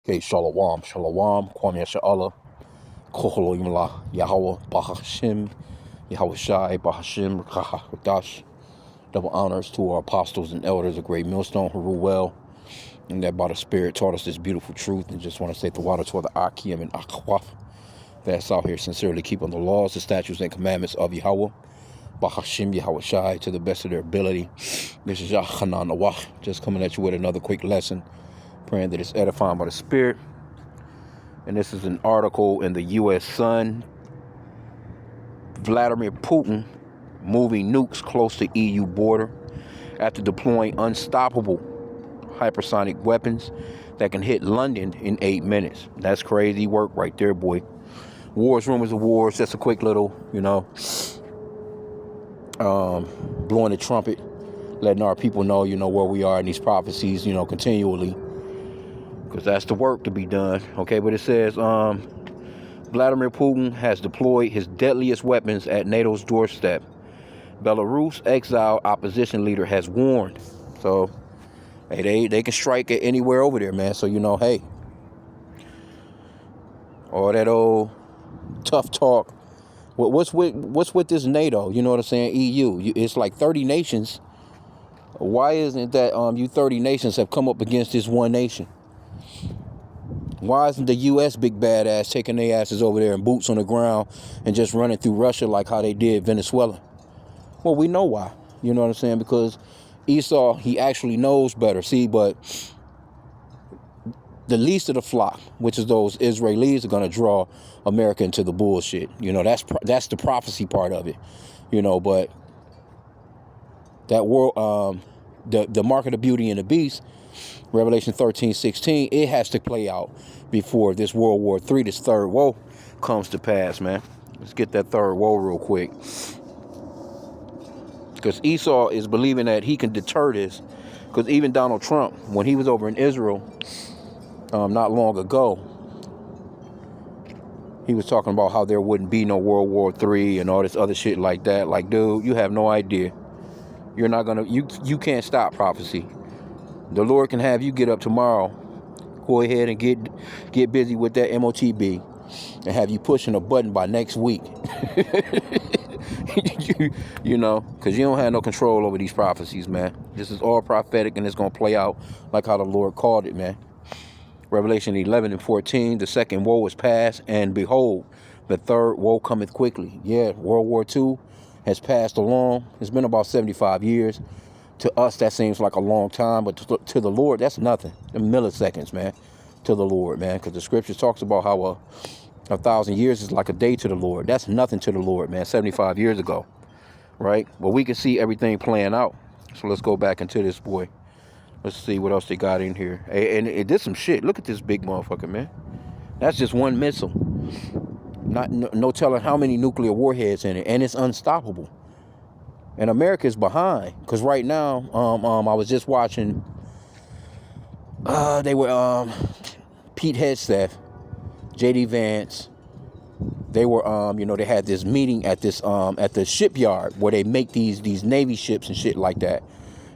Okay, Shalom, Shalom, Kwame Sha'Allah, Koholo Yimla, Yahweh, Bahashim, Yahweh Shai, Bahashim, Kahadash. Double honors to our apostles and elders, a great millstone who rule well, and that by the Spirit taught us this beautiful truth. And just want to say the water toward the H.I.M and Akwaf that's out here sincerely keeping the laws, the statutes, and commandments of Yahweh, Bahashim, Yahweh Shai, to the best of their ability. This is Yachanan Awah, just coming at you with another quick lesson, praying that it's edifying by the Spirit. And this is an article in the U.S. Sun. Vladimir Putin moving nukes close to EU border after deploying unstoppable hypersonic weapons that can hit London in 8 minutes. That's crazy work right there, boy. Wars, rumors of wars. Just a quick little, blowing the trumpet, letting our people know, where we are in these prophecies, continually. Because that's the work to be done. Okay, but it says Vladimir Putin has deployed his deadliest weapons at NATO's doorstep. Belarus exiled opposition leader has warned. So, hey, they can strike at anywhere over there, man. So, hey, all that old tough talk. What's with this NATO? You know what I'm saying? EU. It's like 30 nations. Why isn't that you 30 nations have come up against this one nation? Why isn't the U.S. big badass taking their asses over there and boots on the ground and just running through Russia like how they did Venezuela? Well, we know why. You know what I'm saying? Because Esau, he actually knows better. See, but the least of the flock, which is those Israelis, are going to draw America into the bullshit. That's the prophecy part of it. But that world, the mark of the beauty and the beast, Revelation 13:16, it has to play out before this World War III, this third woe, comes to pass, man. Let's get that third woe real quick. Because Esau is believing that he can deter this. Because even Donald Trump, when he was over in Israel not long ago, he was talking about how there wouldn't be no World War III and all this other shit like that. Like, dude, you have no idea. You're not gonna, you can't stop prophecy. The Lord can have you get up tomorrow, go ahead and get busy with that MOTB and have you pushing a button by next week. Because you don't have no control over these prophecies, man. This is all prophetic, and it's going to play out like how the Lord called it, man. Revelation 11:14, the second woe is past, and behold, the third woe cometh quickly. Yeah, World War II has passed along. It's been about 75 years. To us, that seems like a long time, but to the Lord, that's nothing. Milliseconds, man, to the Lord, man. Because the scripture talks about how 1,000 years is like a day to the Lord. That's nothing to the Lord, man, 75 years ago, right? But we can see everything playing out. So let's go back into this, boy. Let's see what else they got in here. And it did some shit. Look at this big motherfucker, man. That's just one missile. No telling how many nuclear warheads in it. And it's unstoppable. And America is behind, because right now, I was just watching. They were Pete Hegseth, J.D. Vance. They were, they had this meeting at this at the shipyard where they make these Navy ships and shit like that.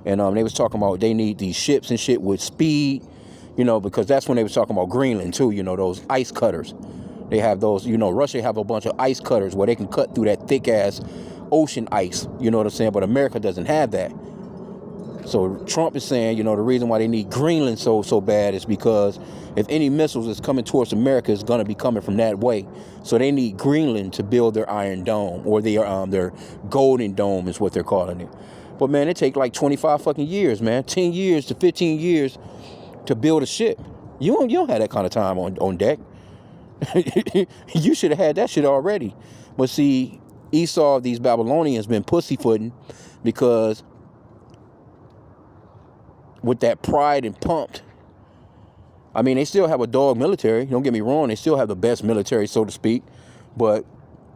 And they was talking about they need these ships and shit with speed, because that's when they was talking about Greenland too. Those ice cutters. They have those. Russia have a bunch of ice cutters where they can cut through that thick ass ocean ice, you know what I'm saying? But America doesn't have that. So Trump is saying, the reason why they need Greenland so bad is because if any missiles is coming towards America, it's going to be coming from that way. So they need Greenland to build their Iron Dome, or their Golden Dome is what they're calling it. But man, it take like 25 fucking years, man, 10 years to 15 years to build a ship. You don't have that kind of time on deck. You should have had that shit already. But see, Esau, these Babylonians, been pussyfooting because with that pride and pumped, I mean, they still have a dog military. Don't get me wrong. They still have the best military, so to speak. But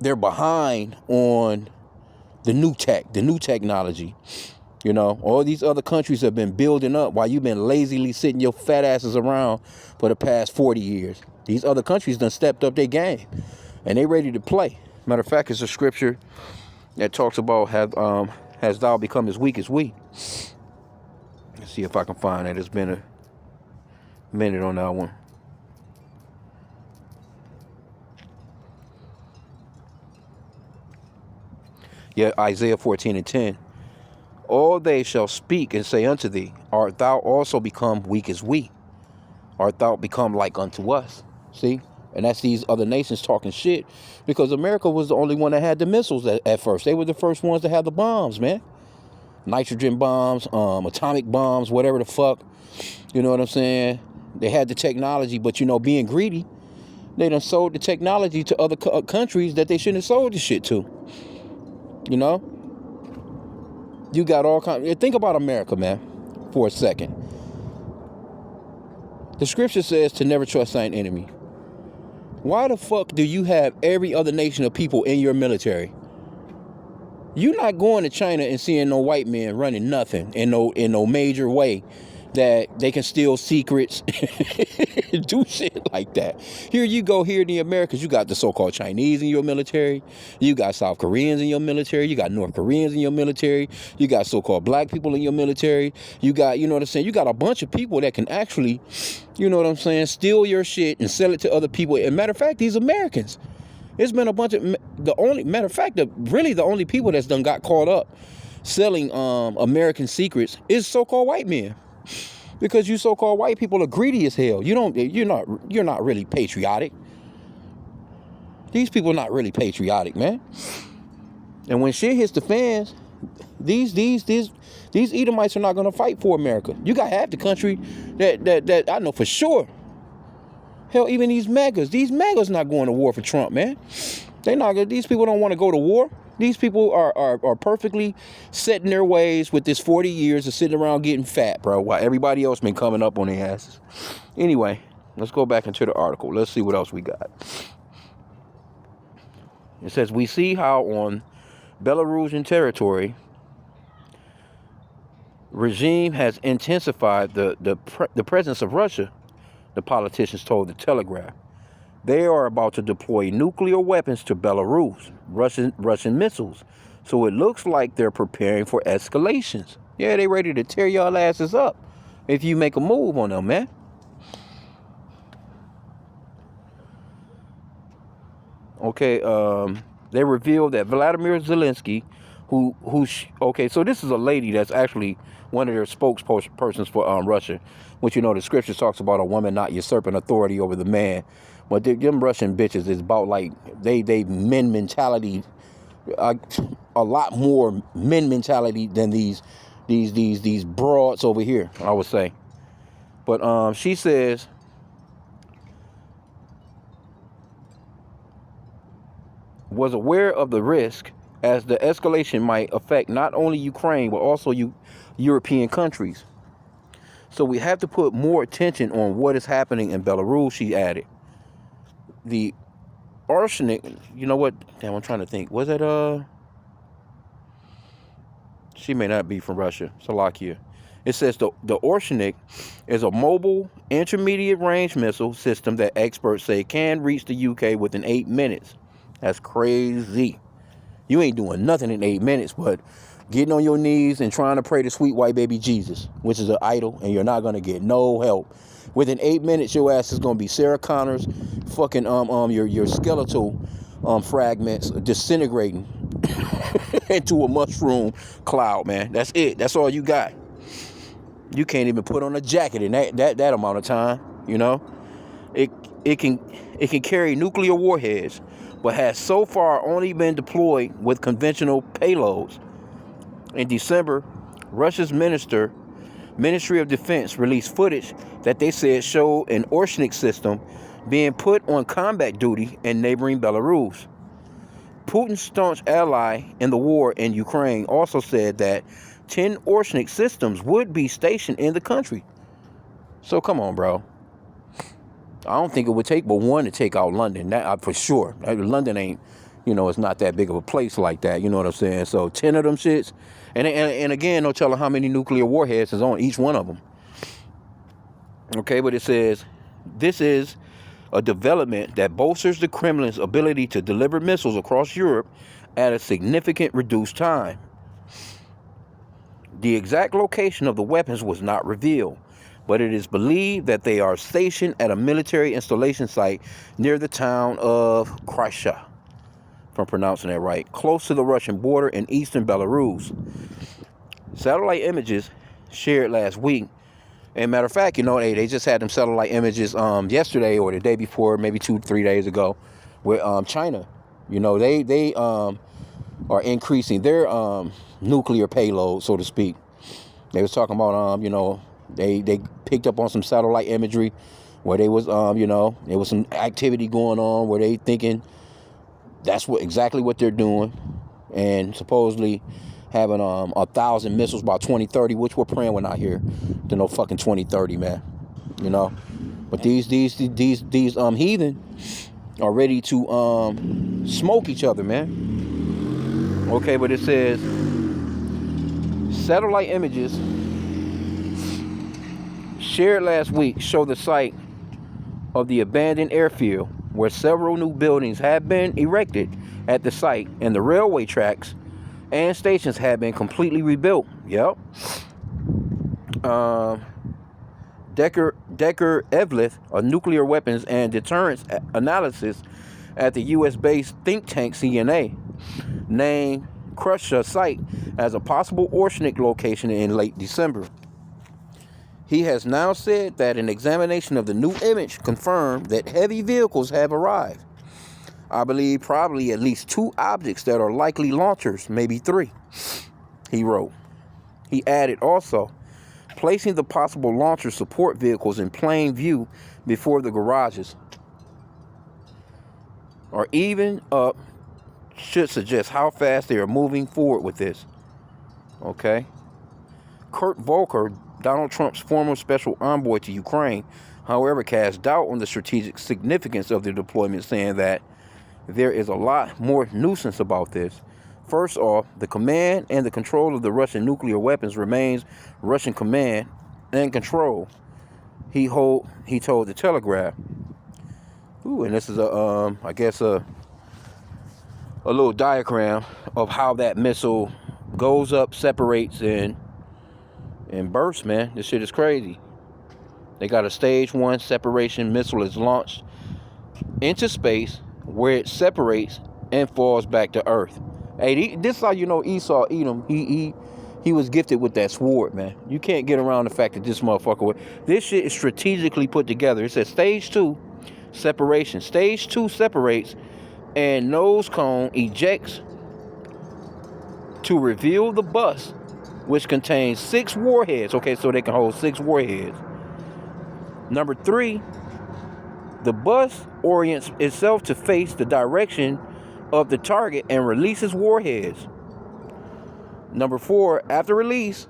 they're behind on the new technology. All these other countries have been building up while you've been lazily sitting your fat asses around for the past 40 years. These other countries done stepped up their game, and they ready to play. Matter of fact, it's a scripture that talks about has thou become as weak as we. Let's see if I can find it. It's been a minute on that one. Yeah, Isaiah 14:10. All they shall speak and say unto thee, art thou also become weak as we? Art thou become like unto us? See? And that's these other nations talking shit, because America was the only one that had the missiles at first. They were the first ones to have the bombs, man. Nitrogen bombs, atomic bombs, whatever the fuck. You know what I'm saying? They had the technology, but, you know, being greedy, they done sold the technology to other countries that they shouldn't have sold the shit to. You know? You got all kinds. Think about America, man, for a second. The scripture says to never trust thine enemy. Why the fuck do you have every other nation of people in your military? You're not going to China and seeing no white men running nothing in no major way that they can steal secrets, do shit like that. Here you go, here in the Americas, you got the so-called Chinese in your military, you got South Koreans in your military, you got North Koreans in your military, you got so-called black people in your military, you got, you know what I'm saying, you got a bunch of people that can actually, you know what I'm saying, steal your shit and sell it to other people. And matter of fact, these Americans, it's been a bunch of, the only people that's done got caught up selling American secrets is so-called white men. Because you so-called white people are greedy as hell. You're not really patriotic. These people are not really patriotic, man. And when shit hits the fans, these Edomites are not gonna fight for America. You got half the country that I know for sure. Hell, even these MAGAs not going to war for Trump, man. These people don't want to go to war. These people are perfectly set in their ways with this 40 years of sitting around getting fat, bro, while everybody else been coming up on their asses. Anyway, let's go back into the article. Let's see what else we got. It says, we see how on Belarusian territory, regime has intensified the presence of Russia, the politicians told the Telegraph. They are about to deploy nuclear weapons to Belarus, Russian missiles. So it looks like they're preparing for escalations. Yeah, they ready to tear y'all asses up if you make a move on them, man. Okay, they revealed that Vladimir Zelensky, so this is a lady that's actually one of their spokespersons for Russia, which, you know, the scripture talks about a woman not usurping authority over the man. But them Russian bitches is about like they men mentality, a lot more men mentality than these broads over here, I would say. But she says, was aware of the risk as the escalation might affect not only Ukraine but also European countries. So we have to put more attention on what is happening in Belarus, she added. The arsenic, you know what? Damn, I'm trying to think. Was it she may not be from Russia, Slovakia. It says the arsenic is a mobile intermediate range missile system that experts say can reach the UK within 8 minutes. That's crazy. You ain't doing nothing in 8 minutes, but getting on your knees and trying to pray to sweet white baby Jesus, which is an idol, and you're not gonna get no help. Within 8 minutes, your ass is gonna be Sarah Connor's fucking your skeletal fragments disintegrating into a mushroom cloud, man. That's it. That's all you got. You can't even put on a jacket in that amount of time. You know, it can carry nuclear warheads, but has so far only been deployed with conventional payloads. In December, Russia's Ministry of Defense released footage that they said showed an arsenic system being put on combat duty in neighboring Belarus. Putin's staunch ally in the war in Ukraine also said that 10 arsenic systems would be stationed in the country. So come on, bro. I don't think it would take but one to take out London, that for sure. London ain't, it's not that big of a place like that. You know what I'm saying? So 10 of them shits. And again, no telling how many nuclear warheads is on each one of them. Okay, but it says, this is a development that bolsters the Kremlin's ability to deliver missiles across Europe at a significant reduced time. The exact location of the weapons was not revealed, but it is believed that they are stationed at a military installation site near the town of Krasha. I'm pronouncing that right, close to the Russian border in eastern Belarus. Satellite images shared last week. And matter of fact, they just had them satellite images yesterday or the day before, maybe 2-3 days ago, with China. They are increasing their nuclear payload, so to speak. They was talking about they picked up on some satellite imagery where they was there was some activity going on where they thinking that's exactly what they're doing, and supposedly having 1,000 missiles by 2030, which we're praying we're not here to no fucking 2030, man. But these heathen are ready to smoke each other, man. Okay, but it says satellite images shared last week show the site of the abandoned airfield where several new buildings have been erected at the site, and the railway tracks and stations have been completely rebuilt. Yep. Decker Evlith, a nuclear weapons and deterrence analysis at the U.S.-based think tank CNA, named Krusha site as a possible arsenic location in late December. He has now said that an examination of the new image confirmed that heavy vehicles have arrived. I believe probably at least 2 objects that are likely launchers, maybe 3, he wrote. He added also, placing the possible launcher support vehicles in plain view before the garages or even up should suggest how fast they are moving forward with this. Okay. Kurt Volker, Donald Trump's former special envoy to Ukraine, however, cast doubt on the strategic significance of the deployment, saying that there is a lot more nuisance about this. First off, the command and the control of the Russian nuclear weapons remains Russian command and control, he told the Telegraph. Ooh, and this is a little diagram of how that missile goes up, separates, and bursts, man. This shit is crazy. They got a stage 1 separation missile is launched into space where it separates and falls back to Earth. Hey, this is how you know Esau, Edom, he was gifted with that sword, man. You can't get around the fact that this motherfucker, this shit is strategically put together. It says stage 2 separation. Stage 2 separates and nose cone ejects to reveal the bus, which contains 6 warheads. Okay, so they can hold 6 warheads. Number 3, the bus orients itself to face the direction of the target and releases warheads. Number 4, after release,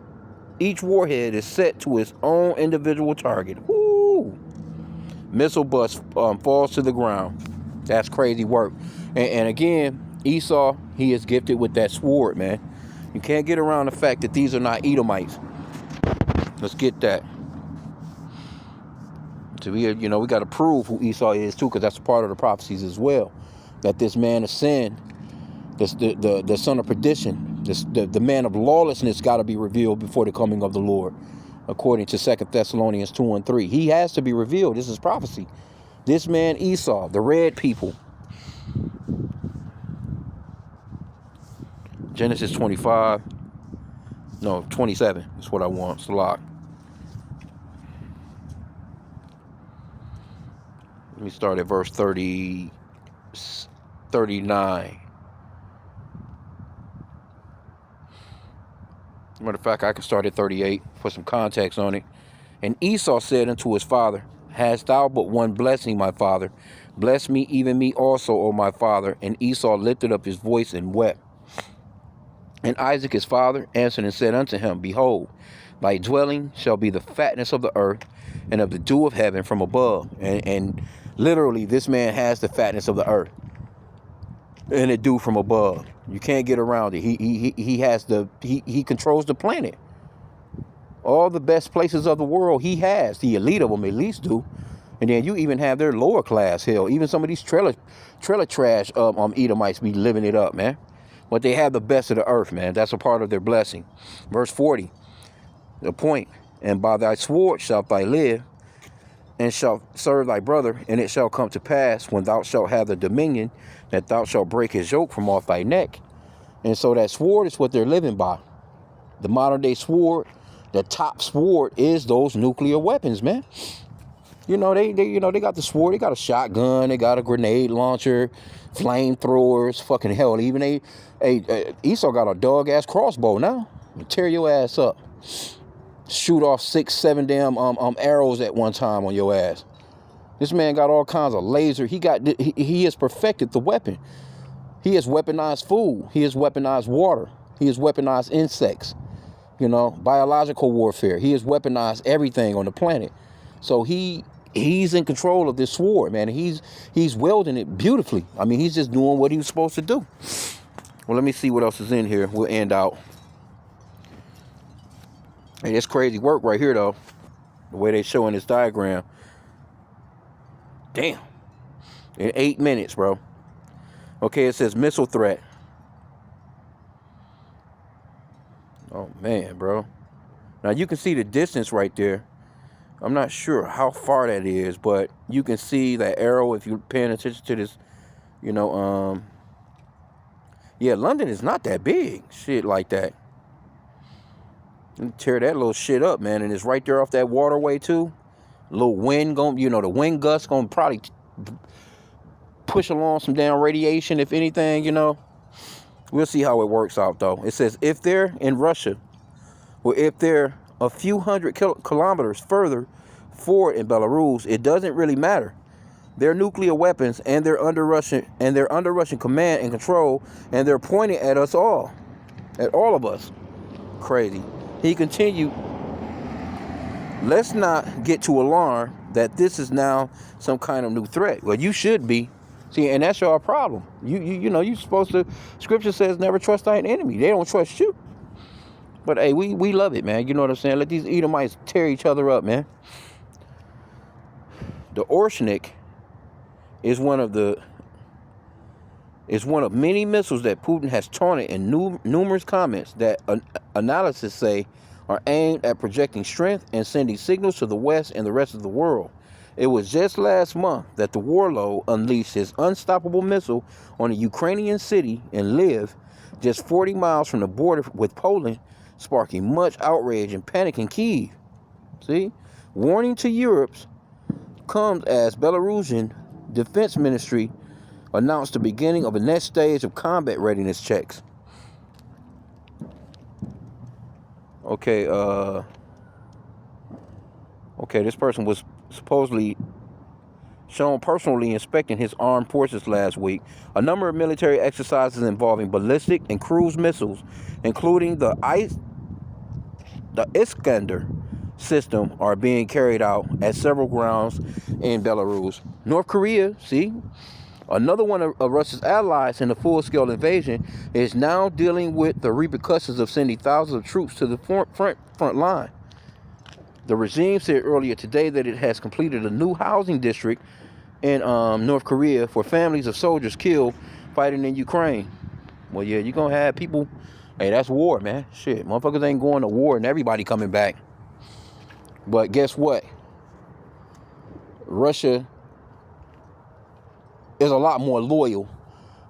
each warhead is set to its own individual target. Woo! Missile bus falls to the ground. That's crazy work. And again, Esau, he is gifted with that sword, man. You can't get around the fact that these are not Edomites. Let's get that. So we got to prove who Esau is too, because that's part of the prophecies as well. That this man of sin, the son of perdition, the man of lawlessness, got to be revealed before the coming of the Lord, according to 2 Thessalonians 2:3. He has to be revealed. This is prophecy. This man Esau, the red people. Genesis 27 is what I want. Salak. Let me start at verse 39. Matter of fact, I can start at 38 for some context on it. And Esau said unto his father, Hast thou but one blessing, my father? Bless me, even me also, O my father. And Esau lifted up his voice and wept. And Isaac his father answered and said unto him, Behold, thy dwelling shall be the fatness of the earth and of the dew of heaven from above. And literally, this man has the fatness of the earth and the dew from above. You can't get around it. He controls the planet. All the best places of the world he has. The elite of them at least do. And then you even have their lower class. Hell, even some of these trailer trash Edomites be living it up, man. But they have the best of the earth, man. That's a part of their blessing. Verse 40, the point. And by thy sword shalt thou live, and shall serve thy brother, and it shall come to pass when thou shalt have the dominion that thou shalt break his yoke from off thy neck. And so that sword is what they're living by. The modern day sword, the top sword is those nuclear weapons, man. They got the sword, they got a shotgun, they got a grenade launcher, flamethrowers, fucking hell. Even Esau got a dog ass crossbow now. Tear your ass up. Shoot off 6-7 damn arrows at one time on your ass. This man got all kinds of laser. He has perfected the weapon. He has weaponized food. He has weaponized water. He has weaponized insects. Biological warfare. He has weaponized everything on the planet. So he's in control of this sword, man. He's wielding it beautifully. I mean, he's just doing what he was supposed to do. Well, let me see what else is in here. We'll end out. Hey, it's crazy work right here, though. The way they show in this diagram. Damn. In 8 minutes, bro. Okay, it says missile threat. Oh, man, bro. Now, you can see the distance right there. I'm not sure how far that is, but you can see that arrow if you're paying attention to this, yeah, London is not that big. Shit like that. Tear that little shit up, man. And it's right there off that waterway, too. A little wind the wind gust going to probably push along some damn radiation, if anything, We'll see how it works out, though. It says if they're in Russia, or if they're a few hundred kilometers further forward in Belarus, it doesn't really matter. Their nuclear weapons and they're under Russian command and control, and they're pointing at us all, at all of us. Crazy. He continued, let's not get too alarmed that this is now some kind of new threat. Well, you should be. See, and that's your problem. You're supposed to, scripture says never trust thine enemy. They don't trust you. But hey, we love it, man. You know what I'm saying? Let these Edomites tear each other up, man. The Orsnik is one of many missiles that Putin has taunted in numerous comments that analysts say are aimed at projecting strength and sending signals to the West and the rest of the world. It was just last month that the warlord unleashed his unstoppable missile on a Ukrainian city in Lviv, just 40 miles from the border with Poland, sparking much outrage and panic in Kyiv. See? Warning to Europe comes as Belarusian Defense Ministry announced the beginning of the next stage of combat readiness checks. Okay, this person was supposedly shown personally inspecting his armed forces last week. A number of military exercises involving ballistic and cruise missiles, including the Iskander system, are being carried out at several grounds in Belarus. North Korea, see, another one of Russia's allies in the full-scale invasion, is now dealing with the repercussions of sending thousands of troops to the front line. The regime said earlier today that it has completed a new housing district in North Korea for families of soldiers killed fighting in Ukraine. Well, yeah, you're going to have people. Hey, that's war, man. Shit, motherfuckers ain't going to war and everybody coming back. But guess what? Russia is a lot more loyal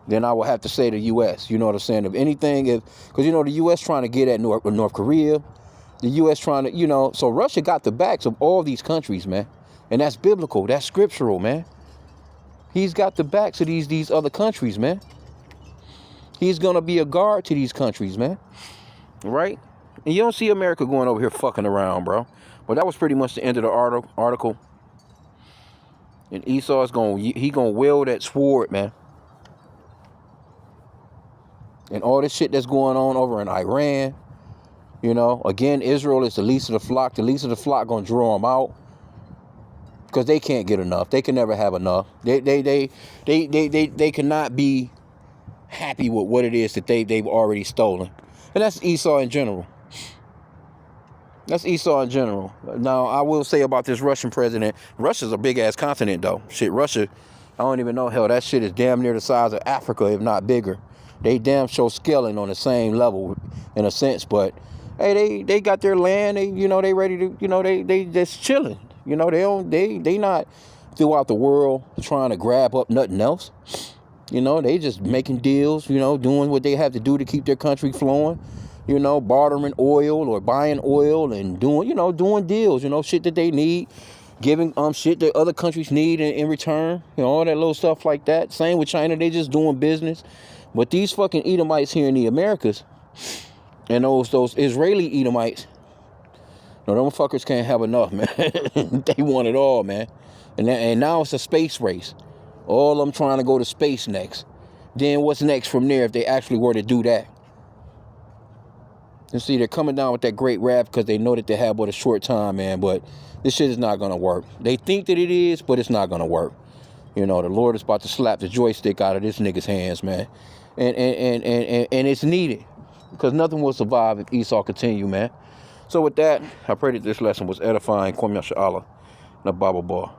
than I would have to say the U.S. You know what I'm saying? If anything, because, the U.S. trying to get at North Korea. The U.S. trying to, so Russia got the backs of all these countries, man. And that's biblical. That's scriptural, man. He's got the backs of these other countries, man. He's going to be a guard to these countries, man. Right? And you don't see America going over here fucking around, bro. But that was pretty much the end of the article. And Esau is going to wield that sword, man. And all this shit that's going on over in Iran. Again, Israel is the least of the flock. The least of the flock gonna draw them out because they can't get enough. They can never have enough. They cannot be happy with what it is that they've already stolen. And that's Esau in general. That's Esau in general. Now, I will say about this Russian president, Russia's a big ass continent though. Shit, Russia, I don't even know. Hell, that shit is damn near the size of Africa, if not bigger. They damn sure scaling on the same level in a sense, but hey, they got their land. They ready to, they just chilling. You know, they not throughout the world trying to grab up nothing else. You know, they just making deals, you know, doing what they have to do to keep their country flowing, you know, bartering oil or buying oil and doing, you know, doing deals, you know, shit that they need, giving shit that other countries need in return, you know, all that little stuff like that. Same with China, they just doing business. But these fucking Edomites here in the Americas and those Israeli Edomites, no, them fuckers can't have enough, man. They want it all, man. And now it's a space race. All I'm trying to go to space next. Then what's next from there if they actually were to do that? You see, they're coming down with that great rap because they know that they have but a short time, man. But this shit is not going to work. They think that it is, but it's not going to work. You know, the Lord is about to slap the joystick out of this nigga's hands, man. And it's needed because nothing will survive if Esau continue, man. So with that, I pray that this lesson was edifying. Kwame Yasha Allah, the Bible Bar.